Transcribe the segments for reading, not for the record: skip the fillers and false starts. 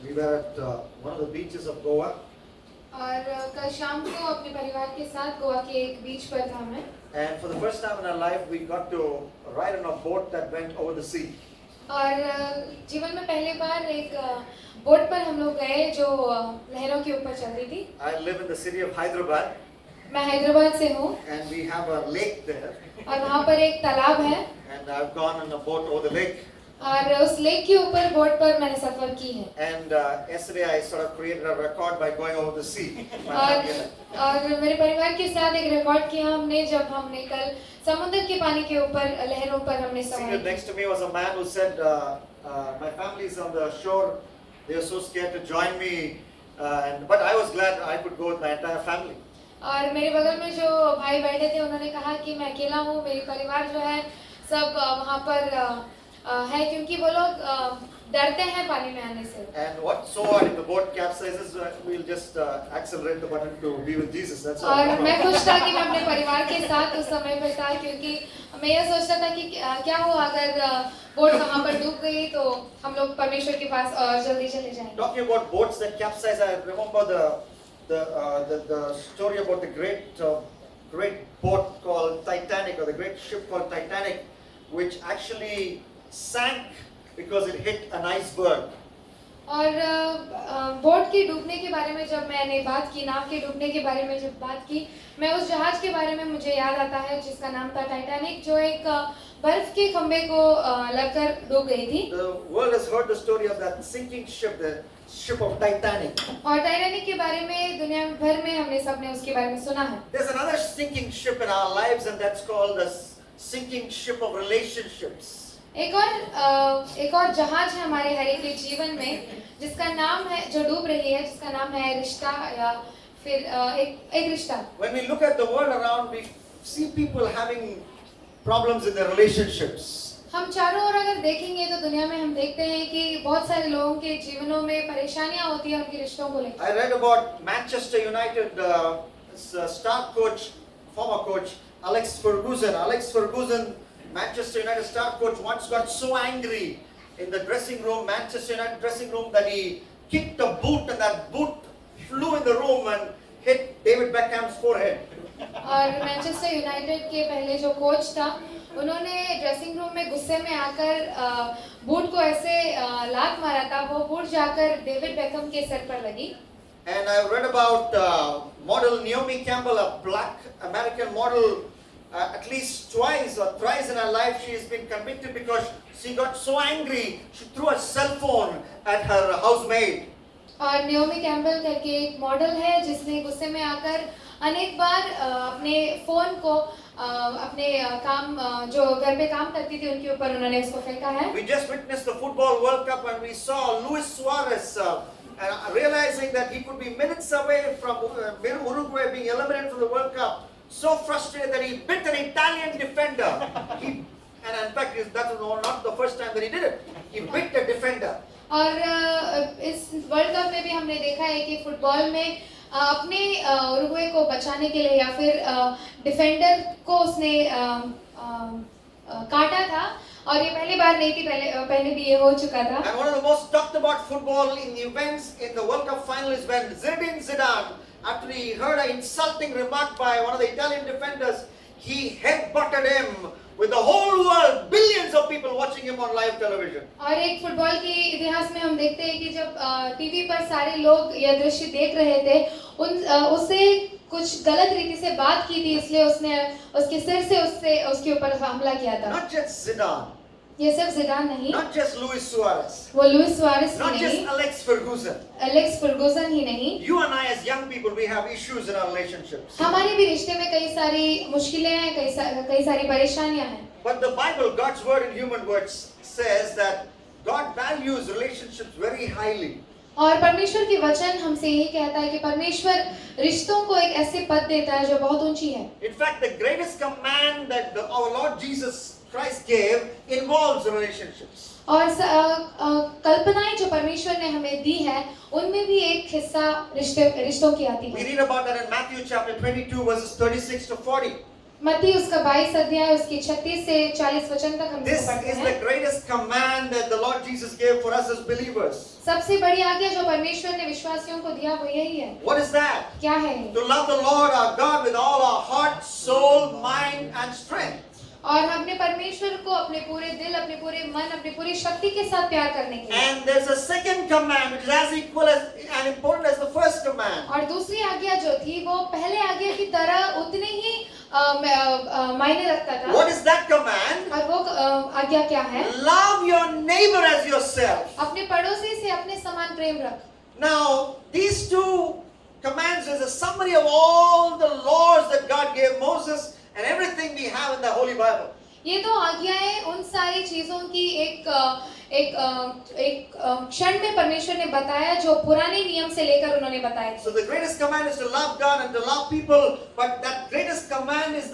We were at one of the beaches of Goa, और कल शाम को अपने परिवार के साथ गोवा के एक बीच पर था मैं। and for the first time in our life, we got to ride on a boat that went over the sea. और जीवन में पहली बार एक बोट पर हम लोग गए जो लहरों के ऊपर चल रही थी। I live in the city of Hyderabad, मैं हैदराबाद से हूँ and we have a lake there, और वहाँ पर एक तालाब है and I've gone on a boat over the lake. और उस लेक के ऊपर बोट पर मैंने सफर की है। And yesterday I sort of created a record by going over the sea. और मेरे परिवार के साथ एक रिकॉर्ड किया हमने जब हमने कल समुद्र के पानी के ऊपर लहरों पर हमने सवारी Seated की। next to me was a man who said, "My family is on the shore. They were so scared to join me, but I was glad I could go with my entire family." और मेरे बगल में जो भाई बैठे थे उन्होंने कहा कि मैं अकेला हूँ, मेरी परिवार जो है सब वहाँ पर है क्योंकि वो लोग डरते हैं पानी में आने से। And what so if the boat capsizes, we'll just accelerate the button to be with Jesus. That's all. और मैं खुश था कि मैं अपने परिवार के साथ उस समय पर था क्योंकि मैं ये सोचता था कि क्या हुआ अगर बोट वहाँ पर डूब गई तो हम लोग परमेश्वर के पास और जल्दी चले जाएंगे। Talking about boats that capsize, I remember the story about the great boat called Titanic, or the great ship called Titanic, which actually sank because it hit an iceberg. और बोट के डूबने के बारे में जब मैंने बात की, नाव के डूबने के बारे में जब बात की, मैं उस जहाज के बारे में मुझे याद आता है जिसका नाम था टाइटैनिक, जो एक बर्फ के खंभे को लगकर डूब गई थी। The world has heard the story of that sinking ship, the ship of Titanic. और टाइटैनिक के बारे में दुनिया भर में हमने सबने उसके बारे में सुना है। There's another sinking ship in our lives, and that's called the sinking ship of relationships. एक और जहाज है हमारे हर एक के जीवन में जिसका नाम है, जो डूब रही है, जिसका नाम है रिश्ता या फिर एक रिश्ता। When we look at the world around, we see people having problems in their relationships. हम चारों ओर अगर देखेंगे तो दुनिया में हम देखते हैं कि बहुत सारे लोगों के जीवनों में परेशानियां होती हैं उनके रिश्तों को लेकर। I read about Manchester United star coach, former coach Alex Ferguson. Alex Ferguson, Manchester United star coach, once got so angry in the dressing room, Manchester United dressing room, that he kicked a boot, and that boot flew in the room and hit David Beckham's forehead. और Manchester United के पहले जो coach था, उन्होंने dressing room में गुस्से में आकर बूट को ऐसे लात मारा था, वो बूट जाकर डेविड बेकहम के सर पर लगी। And I read about model Naomi Campbell, a black American model. At least twice or thrice in her life, she has been convicted because she got so angry, she threw a cell phone at her housemaid. और Naomi Campbell करके एक model है जिसने गुस्से में आकर अनेक बार अपने फोन को अपने काम जो घर पे काम करती थी उनके ऊपर उन्होंने उसको फेंका है। We just witnessed the football World Cup and we saw Luis Suarez realizing that he could be minutes away from Uruguay being eliminated from the World Cup. So frustrated that he bit an Italian defender. And in fact, that was not the first time that he did it. He bit a defender. और इस world cup में भी हमने देखा है कि football में अपने उरुग्वे को बचाने के लिए या फिर डिफेंडर को उसने काटा था और ये पहली बार नहीं थी, पहले भी ये हो चुका था। And one of the most talked about football in the events in the World Cup final is when Zinedine Zidane, after he heard an insulting remark by one of the Italian defenders, he headbutted him with the whole world, billions of people watching him on live television. और एक football के इतिहास में हम देखते हैं कि जब टीवी पर सारे लोग यह दृश्य देख रहे थे, उससे कुछ गलत रीति से बात की थी, इसलिए उसने उसके सिर से उसके ऊपर हमला किया था। Not just Zidane. ये सिर्फ जिडान नहीं, Not just Luis Suarez. वो लुइस सुआरेस ही Not नहीं, just Alex Ferguson. Alex Ferguson ही नहीं, You and I as young people, we have issues in our relationships. हमारे भी रिश्ते में कई सारी मुश्किलें हैं, कई सारी परेशानियां हैं। But the Bible, God's word in human words, says that God values relationships very highly. और परमेश्वर की वचन हमसे यही कहता है कि परमेश्वर रिश्तों को एक ऐसे पद देता है जो बहुत ऊंची है। In fact, the greatest command that our Lord Jesus Christ gave involves relationships. और कल्पनाएं जो परमेश्वर ने हमें दी है, उनमें भी एक हिस्सा रिश्तों की आती We है। read about that in Matthew chapter 22 verses 36 to 40. मत्ती उसका 22 अध्याय उसकी 36 से 40 वचन तक हम This इसको पढ़ते is हैं। the greatest command that the Lord Jesus gave for us as believers. सबसे बड़ी आज्ञा जो परमेश्वर ने विश्वासियों को दिया वो यही है। What is that? क्या है ये? To love the Lord our God with all our heart, soul, mind, and strength. और अपने परमेश्वर को अपने पूरे दिल, अपने पूरे मन, अपनी पूरी शक्ति के साथ प्यार करने के लिए। And there's a second command which is as equal as and important as the first command. और दूसरी आज्ञा जो थी वो पहले आज्ञा की तरह उतने ही मायने रखता था। What is that command? और वो आज्ञा क्या है? Love your neighbor as yourself. अपने पड़ोसी से अपने समान प्रेम रख। Now, these two commands is a summary of all the laws that God gave Moses and everything we have in the Holy Bible. ये दो आज्ञाएं उन सारी चीजों की एक क्षण में परमेश्वर ने बताया जो पुराने नियम से लेकर उन्होंने बताए थे। So the greatest command is to love God and to love people, but that greatest command is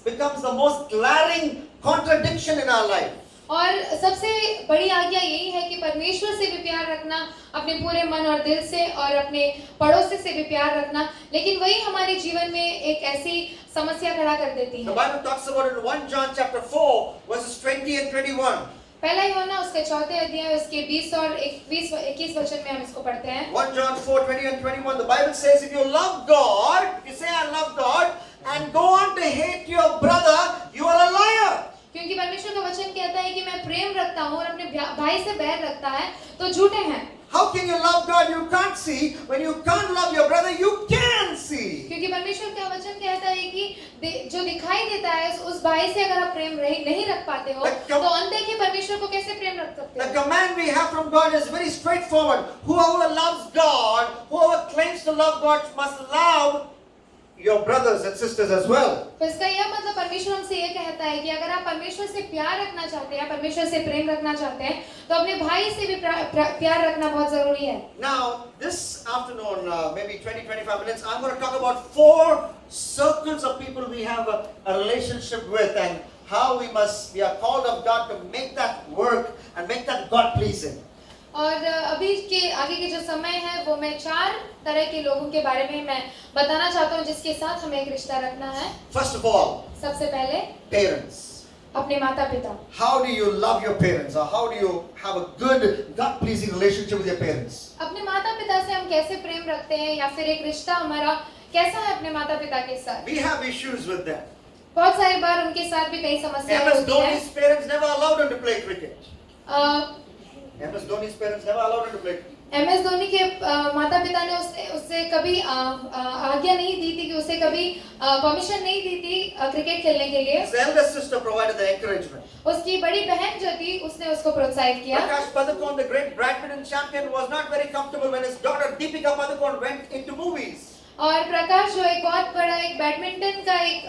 becomes the most glaring contradiction in our life. और सबसे बड़ी आज्ञा यही है कि परमेश्वर से भी प्यार रखना, अपने पूरे मन और दिल से, और अपने पड़ोसी से भी प्यार रखना, लेकिन वही हमारे जीवन में एक ऐसी समस्या खड़ा कर देती The है। Bible talks about it in 1 John chapter 4 verses 20 and 21. पहला यूहन्ना उसके 4 अध्याय उसके 20 और 21 वचन में हम इसको पढ़ते हैं। 1 John 4:20 and 21. The Bible says, if you love God, if you say I love God, and go on to hate your brother, you are a liar. क्योंकि परमेश्वर का वचन कहता है कि मैं प्रेम रखता हूँ और अपने भाई से बैर रखता है तो झूठे हैं। How can you love God you can't see? When you can't love your brother, you can see. क्योंकि परमेश्वर का वचन कहता है कि जो दिखाई देता है उस भाई से अगर आप प्रेम नहीं रख पाते हो तो अनदेखे परमेश्वर को कैसे प्रेम रख सकते The हो? command we have from God is very straightforward. Whoever loves God, whoever claims to love God, must love your brothers and sisters as well. तो इसका यह मतलब परमेश्वर हमसे ये कहता है कि अगर आप परमेश्वर से प्यार रखना चाहते हैं, परमेश्वर से प्रेम रखना चाहते हैं, तो अपने भाई से भी प्यार रखना बहुत जरूरी है। Now, this afternoon, maybe 20-25 minutes, I'm going to talk about 4 circles of people we have a relationship with and how we are called of God to make that work and make that God pleasing. और अभी के आगे के जो समय है वो मैं 4 तरह के लोगों के बारे में मैं बताना चाहता हूँ जिसके साथ हमें एक रिश्ता रखना है। First of all, सबसे पहले parents. अपने माता पिता। How do you love your parents, or how do you have a good God-pleasing relationship with your parents? अपने माता पिता से हम कैसे प्रेम रखते हैं या फिर एक रिश्ता हमारा कैसा है अपने माता पिता के साथ? We have issues with them. बहुत सारी बार उनके साथ भी कई समस्याएं MS होती हैं। Dhoni's parents never allowed him to play cricket. MS Dhoni's parents never allowed him to play cricket. MS Dhoni के माता पिता ने उससे कभी आज्ञा नहीं दी थी कि उसे कभी परमिशन नहीं दी थी क्रिकेट खेलने के लिए। His elder sister provided the encouragement. उसकी बड़ी बहन जो थी उसने उसको प्रोत्साहित किया। Prakash Padukone, the great badminton champion, was not very comfortable when his daughter Deepika Padukone went into movies. और प्रकाश जो एक बहुत बड़ा एक बैडमिंटन का एक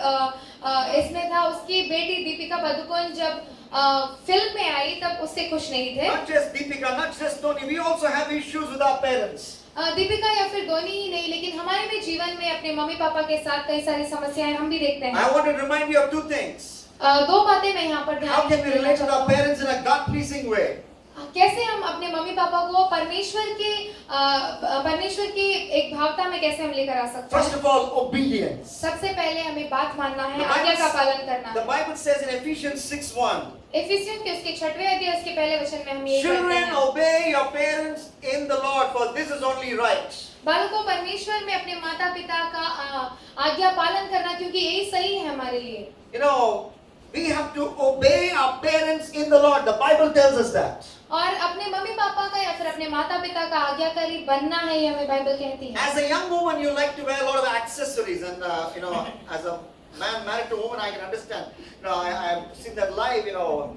इसमें था, उसकी बेटी दीपिका पादुकोण जब फिल्म में आई तब उससे खुश नहीं थे। Not just Deepika, not just Dhoni, we also have issues with our parents. Deepika या फिर धोनी ही नहीं, लेकिन हमारे भी जीवन में अपने मम्मी पापा के साथ कई सारी समस्याएं हम भी देखते हैं। I want to remind you of 2 things. 2 बातें मैं यहाँ पर How can we ध्यान relate with देना our parents in a God-pleasing way? कैसे हम अपने मम्मी पापा को परमेश्वर की एक भावता में कैसे हम लेकर आ सकते First हैं? of all, obedience. सबसे पहले हमें बात मानना है, The आज्ञा का पालन Bible, करना। the Bible says in Ephesians 6:1, इफिसियों के उसके 6वें अध्याय उसके पहले वचन में हम ये कहते children हैं, obey your parents in the Lord, for this is only right. बालकों परमेश्वर में अपने माता पिता का आज्ञा पालन करना, क्योंकि यही सही है हमारे लिए। You know, we have to obey our parents in the Lord. The Bible tells us that. और अपने मम्मी पापा का या फिर अपने माता पिता का आज्ञाकारी बनना है, ये हमें बाइबल कहती है। As a young woman, you like to wear a lot of accessories, and you know, as a man married to a woman, I can understand. You know, I've seen that live. You know,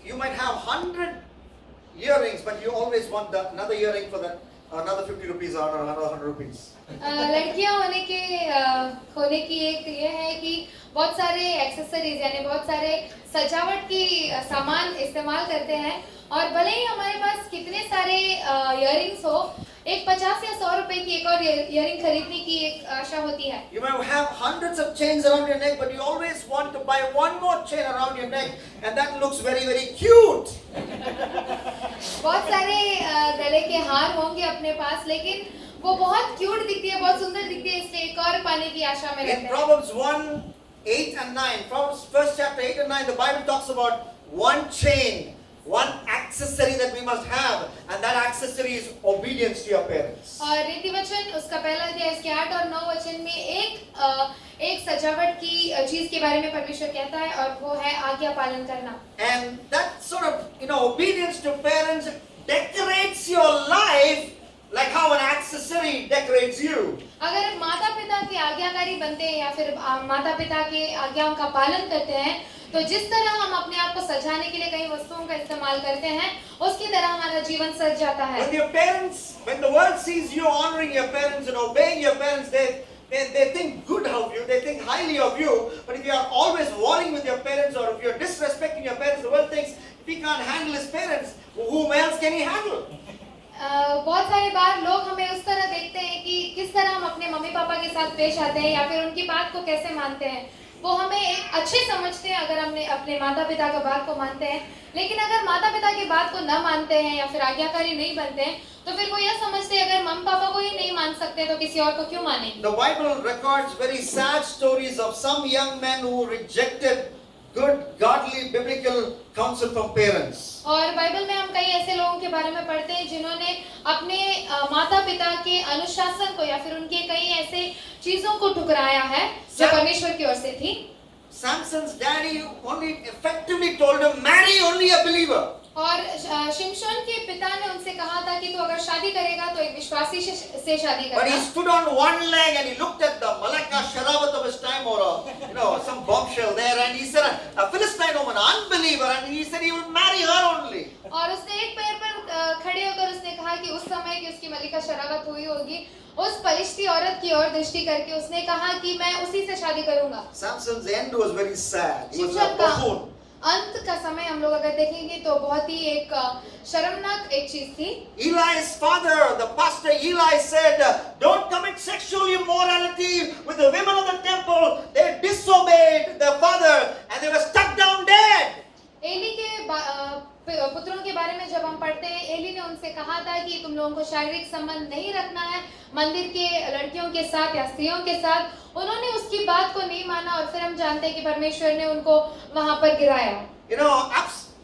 you might have 100 earrings, but you always want another earring for that another 50 rupees or another 100 rupees. लड़कियां होने की एक ये है कि बहुत सारे accessories यानी बहुत सारे सजावट की सामान इस्तेमाल करते हैं, और भले ही हमारे पास कितने सारे इयररिंग्स हो, एक 50 या 100 रुपए की एक और इयररिंग खरीदने की एक आशा होती है। You may have hundreds of chains around your neck, but you always want to buy one more chain around your neck, and that looks very, very cute. बहुत सारे गले के हार होंगे अपने पास, लेकिन वो बहुत क्यूट दिखती है, बहुत सुंदर दिखती है, इसलिए एक और पाने की आशा में In रहते हैं। Proverbs 1, 8 and 9, Proverbs first chapter 8 and 9, the Bible talks about one chain, one accessory that we must have, and that accessory is obedience to your parents. और रीति वचन उसका पहला अध्याय इसके 8 और 9 वचन में एक सजावट की चीज के बारे में परमेश्वर कहता है, और वो है आज्ञा पालन करना। And that sort of, obedience to parents decorates your life like how an accessory decorates you. अगर माता पिता के आज्ञाकारी बनते हैं या फिर माता पिता के आज्ञाओं का पालन करते हैं, तो जिस तरह हम अपने आप को सजाने के लिए कई वस्तुओं का इस्तेमाल करते हैं, उसकी तरह हमारा जीवन सज जाता है। When the world sees you honoring your parents and obeying your parents, they think good of you, they think highly of you. But if you are always warring with your parents, or if you are disrespecting your parents, the world thinks if he can't handle his parents, whom else can he handle? बहुत सारी बार लोग हमें उस तरह देखते हैं कि किस तरह हम अपने मम्मी पापा के साथ पेश आते हैं या फिर उनकी बात को कैसे मानते हैं। वो हमें एक अच्छे समझते हैं अगर हमने अपने माता पिता का बात को मानते हैं, लेकिन अगर माता पिता की बात को न मानते हैं या फिर आज्ञाकारी नहीं बनते हैं, तो फिर वो यह समझते हैं अगर मम्मी पापा को ही नहीं मान सकते तो किसी और को क्यों मानेंगे। The Bible records very sad stories of some young men who rejected good, godly, biblical counsel from parents. और बाइबल में हम कई ऐसे लोगों के बारे में पढ़ते हैं जिन्होंने अपने माता पिता के अनुशासन को या फिर उनके कई ऐसे चीजों को ठुकराया है जो परमेश्वर की ओर से थी। Samson's daddy only effectively told him, marry only a believer. और शिमशोन के पिता ने उनसे कहा था कि तू अगर शादी करेगा तो एक विश्वासी से शादी But he करना। stood on one leg and he looked at the Malacca Sharabat of his time, or some bombshell there, and he said, a Philistine woman, unbeliever, and he said he would marry her only. और उसने एक पैर पर खड़े होकर उसने कहा कि उस समय की उसकी मलिका शराबत हुई होगी, उस फलिश्ती औरत की ओर दृष्टि करके उसने कहा कि मैं उसी से शादी करूंगा। Samson's end was very sad. He was a शिमशोन का buffoon. अंत का समय हम लोग अगर देखेंगे तो बहुत ही एक शर्मनाक एक चीज थी। Eli's father, the pastor Eli, said, don't commit sexual immorality with the women of the temple. They disobeyed their father and they were struck down dead. Eli के पुत्रों के बारे में जब हम पढ़ते हैं, एली ने उनसे कहा था कि तुम लोगों को शारीरिक संबंध नहीं रखना है मंदिर के लड़कियों के साथ या स्त्रियों के साथ। उन्होंने उसकी बात को नहीं माना और फिर हम जानते हैं कि परमेश्वर ने उनको वहां पर गिराया।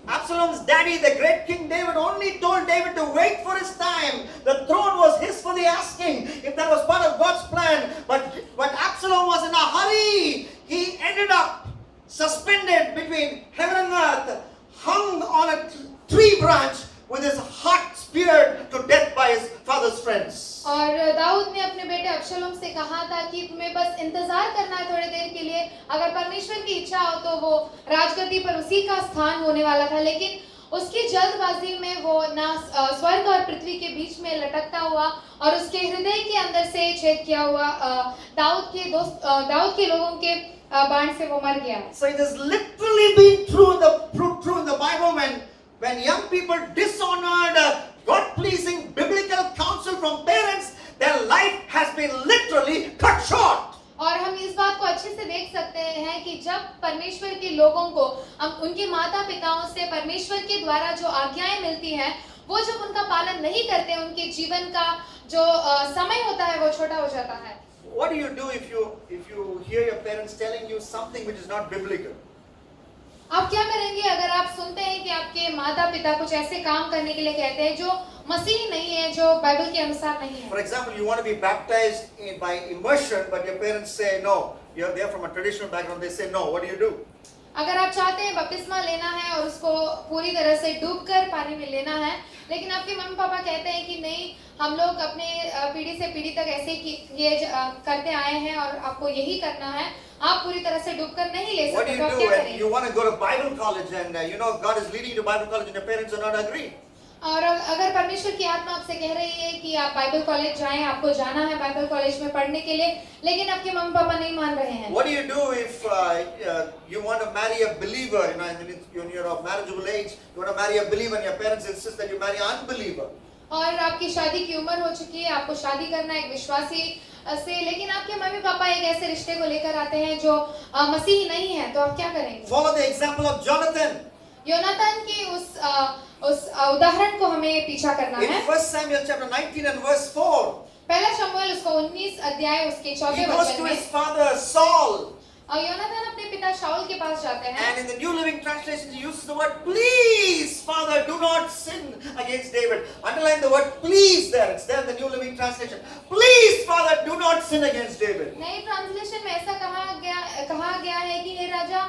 Absalom's daddy, the great King David, only told David to wait for his time. The throne was his for the asking, if that was part of God's plan. But Absalom was in a hurry. He ended up suspended between heaven and earth, hung on a tree branch with his heart speared to death by his father's friends. और दाऊद ने अपने बेटे अब्शलोम से कहा था कि तुम्हें बस इंतजार करना है थोड़ी देर के लिए, अगर परमेश्वर की इच्छा हो तो वो राजगद्दी पर उसी का स्थान होने वाला था, लेकिन उसकी जल्दबाजी में वो ना स्वर्ग और पृथ्वी के बीच में लटकता हुआ और उसके हृदय के अंदर से छेद किया हुआ दाऊद के लोगों के बाण से वो मर गया। So it has literally been true in the Bible when young people dishonored God-pleasing biblical counsel from parents, their life has been literally cut short. और हम इस बात को अच्छे से देख सकते हैं कि जब परमेश्वर के लोगों को उनके माता पिताओं से परमेश्वर के द्वारा जो आज्ञाएं मिलती हैं, वो जब उनका पालन नहीं करते, उनके जीवन का जो समय होता है वो छोटा हो जाता है। What do you do if you hear your parents telling you something which is not biblical? आप क्या करेंगे अगर आप सुनते हैं कि आपके माता पिता कुछ ऐसे काम करने के लिए कहते हैं जो मसीही नहीं है, जो बाइबल के अनुसार नहीं है। For example, you want to be baptized by immersion, but your parents say no. They're from a traditional background. They say no. What do you do? अगर आप चाहते हैं बपतिस्मा लेना है और उसको पूरी तरह से डूबकर पानी में लेना है, लेकिन आपके मम्मी पापा कहते हैं कि नहीं, हम लोग अपने पीढ़ी से पीढ़ी तक ऐसे ये करते आए हैं और आपको यही करना है, आप पूरी तरह से डूबकर नहीं ले What do सकते, you तो आप do क्या when करेंगे? you want to go to Bible college and God is leading you to Bible college and your parents are not agreeing? और अगर परमेश्वर की आत्मा आपसे कह रही है कि आप बाइबल कॉलेज जाएं, आपको जाना है बाइबल कॉलेज में पढ़ने के लिए, लेकिन आपके मम्मी पापा नहीं मान रहे हैं। What do you do if you want to marry a believer, when you're of marriageable age, you want to marry a believer and your parents insist that you marry an unbeliever? और आपकी शादी की उम्र हो चुकी है, आपको शादी करना है एक विश्वासी से, लेकिन आपके मम्मी पापा एक ऐसे रिश्ते को लेकर आते हैं जो मसीही नहीं है, तो आप क्या करेंगे? Follow the example of Jonathan. योनातान की उस उदाहरण को हमें पीछा करना In है। 1 Samuel chapter 19 and verse 4. पहला शमूएल उसका 19 अध्याय उसके He 4वें goes वचन to में his father Saul. योनातान अपने पिता शाऊल के पास जाते हैं And in the New Living Translation, he uses the word, please, Father, do not sin against David. Underline the word please there. It's there in the New Living Translation. Please, Father, do not sin against David. नई translation में ऐसा कहा गया है कि हे राजा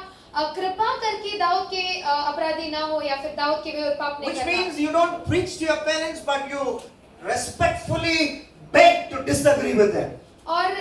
कृपा करके दाऊद के अपराधी ना हो या फिर दाऊद के विरुद्ध पाप नहीं Which करना means you don't preach to your parents, but you respectfully beg to disagree with them. और